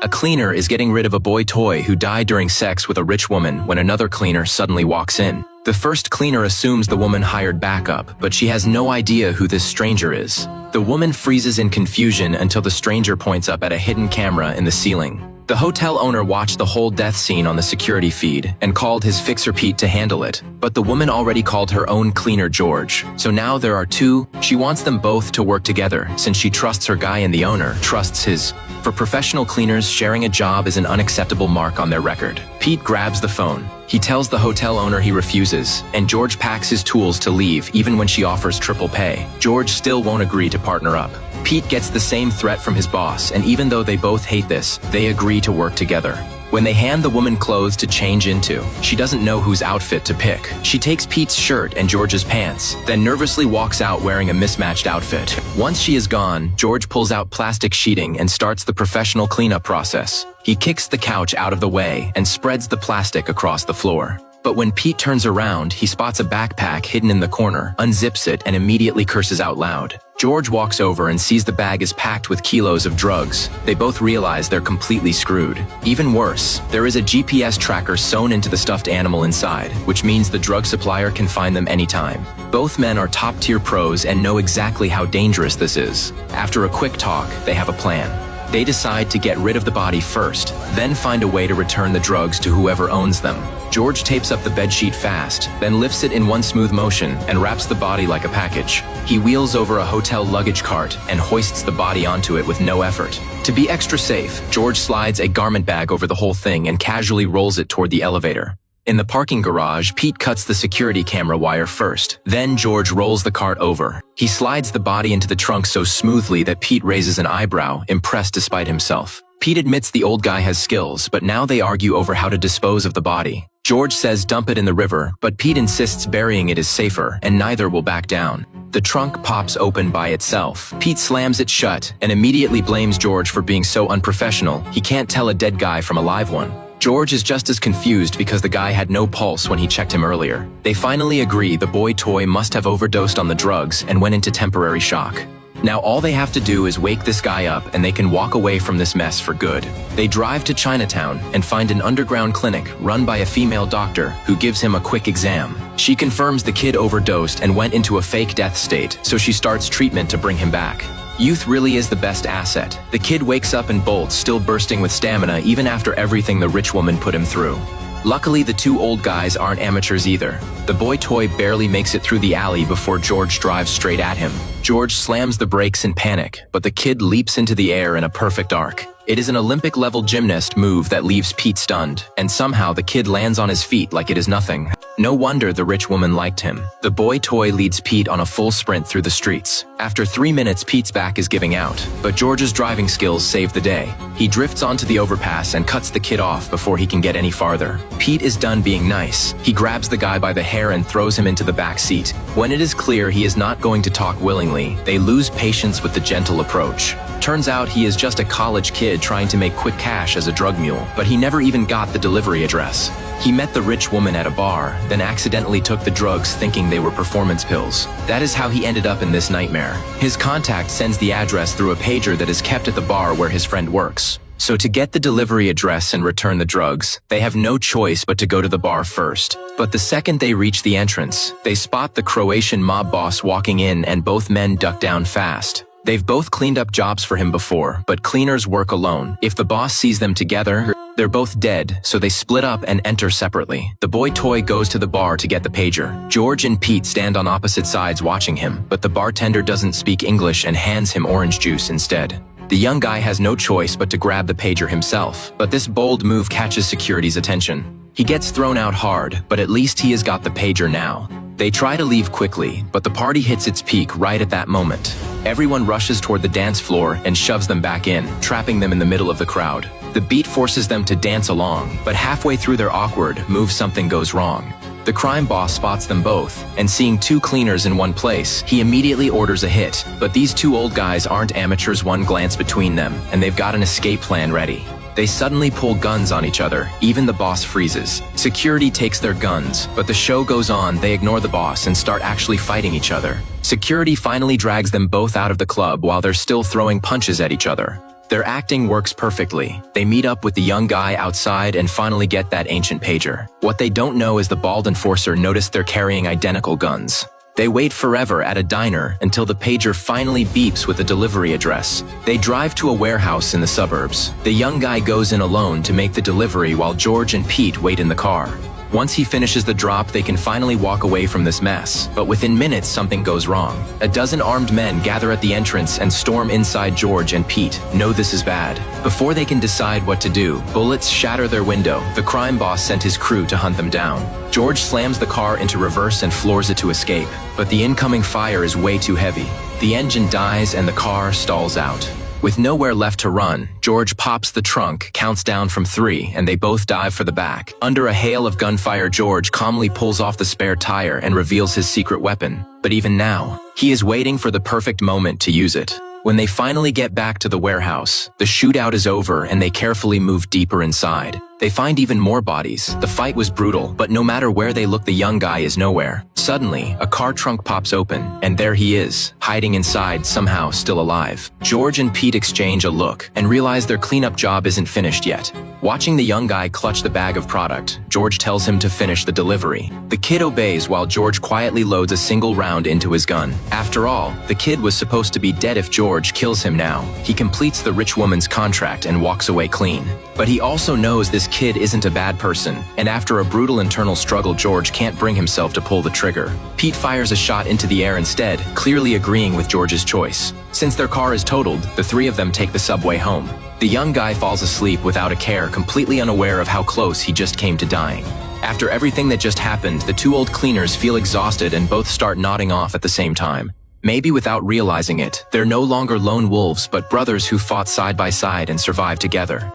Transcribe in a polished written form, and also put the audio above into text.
A cleaner is getting rid of a boy toy who died during sex with a rich woman when another cleaner suddenly walks in. The first cleaner assumes the woman hired backup, but she has no idea who this stranger is. The woman freezes in confusion until the stranger points up at a hidden camera in the ceiling. The hotel owner watched the whole death scene on the security feed and called his fixer Pete to handle it, but the woman already called her own cleaner George. So now there are two. She wants them both to work together since she trusts her guy and the owner trusts his. For professional cleaners, sharing a job is an unacceptable mark on their record. Pete grabs the phone. He tells the hotel owner he refuses, and George packs his tools to leave even when she offers triple pay. George still won't agree to partner up. Pete gets the same threat from his boss, and even though they both hate this, they agree to work together. When they hand the woman clothes to change into, she doesn't know whose outfit to pick. She takes Pete's shirt and George's pants, then nervously walks out wearing a mismatched outfit. Once she is gone, George pulls out plastic sheeting and starts the professional cleanup process. He kicks the couch out of the way and spreads the plastic across the floor. But when Pete turns around, he spots a backpack hidden in the corner, unzips it, and immediately curses out loud. George walks over and sees the bag is packed with kilos of drugs. They both realize they're completely screwed. Even worse, there is a GPS tracker sewn into the stuffed animal inside, which means the drug supplier can find them anytime. Both men are top-tier pros and know exactly how dangerous this is. After a quick talk, they have a plan. They decide to get rid of the body first, then find a way to return the drugs to whoever owns them. George tapes up the bedsheet fast, then lifts it in one smooth motion and wraps the body like a package. He wheels over a hotel luggage cart and hoists the body onto it with no effort. To be extra safe, George slides a garment bag over the whole thing and casually rolls it toward the elevator. In the parking garage, Pete cuts the security camera wire first. Then George rolls the cart over. He slides the body into the trunk so smoothly that Pete raises an eyebrow, impressed despite himself. Pete admits the old guy has skills, but now they argue over how to dispose of the body. George says dump it in the river, but Pete insists burying it is safer, and neither will back down. The trunk pops open by itself. Pete slams it shut and immediately blames George for being so unprofessional he can't tell a dead guy from a live one. George is just as confused because the guy had no pulse when he checked him earlier. They finally agree the boy toy must have overdosed on the drugs and went into temporary shock. Now all they have to do is wake this guy up and they can walk away from this mess for good. They drive to Chinatown and find an underground clinic run by a female doctor who gives him a quick exam. She confirms the kid overdosed and went into a fake death state, so she starts treatment to bring him back. Youth really is the best asset. The kid wakes up and bolts, still bursting with stamina even after everything the rich woman put him through. Luckily, the two old guys aren't amateurs either. The boy toy barely makes it through the alley before George drives straight at him. George slams the brakes in panic, but the kid leaps into the air in a perfect arc. It is an Olympic-level gymnast move that leaves Pete stunned, and somehow the kid lands on his feet like it is nothing. No wonder the rich woman liked him. The boy toy leads Pete on a full sprint through the streets. After 3 minutes, Pete's back is giving out, but George's driving skills save the day. He drifts onto the overpass and cuts the kid off before he can get any farther. Pete is done being nice. He grabs the guy by the hair and throws him into the back seat. When it is clear he is not going to talk willingly, they lose patience with the gentle approach. Turns out he is just a college kid trying to make quick cash as a drug mule, but he never even got the delivery address. He met the rich woman at a bar, then accidentally took the drugs thinking they were performance pills. That is how he ended up in this nightmare. His contact sends the address through a pager that is kept at the bar where his friend works. So to get the delivery address and return the drugs, they have no choice but to go to the bar first. But the second they reach the entrance, they spot the Croatian mob boss walking in and both men duck down fast. They've both cleaned up jobs for him before, but cleaners work alone. If the boss sees them together, they're both dead, so they split up and enter separately. The boy toy goes to the bar to get the pager. George and Pete stand on opposite sides watching him, but the bartender doesn't speak English and hands him orange juice instead. The young guy has no choice but to grab the pager himself, but this bold move catches security's attention. He gets thrown out hard, but at least he has got the pager now. They try to leave quickly, but the party hits its peak right at that moment. Everyone rushes toward the dance floor and shoves them back in, trapping them in the middle of the crowd. The beat forces them to dance along, but halfway through their awkward move something goes wrong. The crime boss spots them both, and seeing two cleaners in one place, he immediately orders a hit. But these two old guys aren't amateurs. One glance between them, and they've got an escape plan ready. They suddenly pull guns on each other. Even the boss freezes. Security takes their guns, but the show goes on. They ignore the boss and start actually fighting each other. Security finally drags them both out of the club while they're still throwing punches at each other. Their acting works perfectly. They meet up with the young guy outside and finally get that ancient pager. What they don't know is the bald enforcer noticed they're carrying identical guns. They wait forever at a diner until the pager finally beeps with a delivery address. They drive to a warehouse in the suburbs. The young guy goes in alone to make the delivery while George and Pete wait in the car. Once he finishes the drop, they can finally walk away from this mess. But within minutes, something goes wrong. A dozen armed men gather at the entrance and storm inside George and Pete. Know this is bad. Before they can decide what to do, bullets shatter their window. The crime boss sent his crew to hunt them down. George slams the car into reverse and floors it to escape. But the incoming fire is way too heavy. The engine dies and the car stalls out. With nowhere left to run, George pops the trunk, counts down from 3, and they both dive for the back. Under a hail of gunfire, George calmly pulls off the spare tire and reveals his secret weapon. But even now, he is waiting for the perfect moment to use it. When they finally get back to the warehouse, the shootout is over and they carefully move deeper inside. They find even more bodies. The fight was brutal, but no matter where they look, the young guy is nowhere. Suddenly, a car trunk pops open, and there he is, hiding inside, somehow still alive. George and Pete exchange a look and realize their cleanup job isn't finished yet. Watching the young guy clutch the bag of product, George tells him to finish the delivery. The kid obeys while George quietly loads a single round into his gun. After all, the kid was supposed to be dead if George kills him now. He completes the rich woman's contract and walks away clean. But he also knows this kid isn't a bad person, and after a brutal internal struggle, George can't bring himself to pull the trigger. Pete fires a shot into the air instead, clearly agreeing with George's choice. Since their car is totaled, the 3 of them take the subway home. The young guy falls asleep without a care, completely unaware of how close he just came to dying. After everything that just happened, the 2 old cleaners feel exhausted and both start nodding off at the same time. Maybe without realizing it, they're no longer lone wolves but brothers who fought side by side and survived together.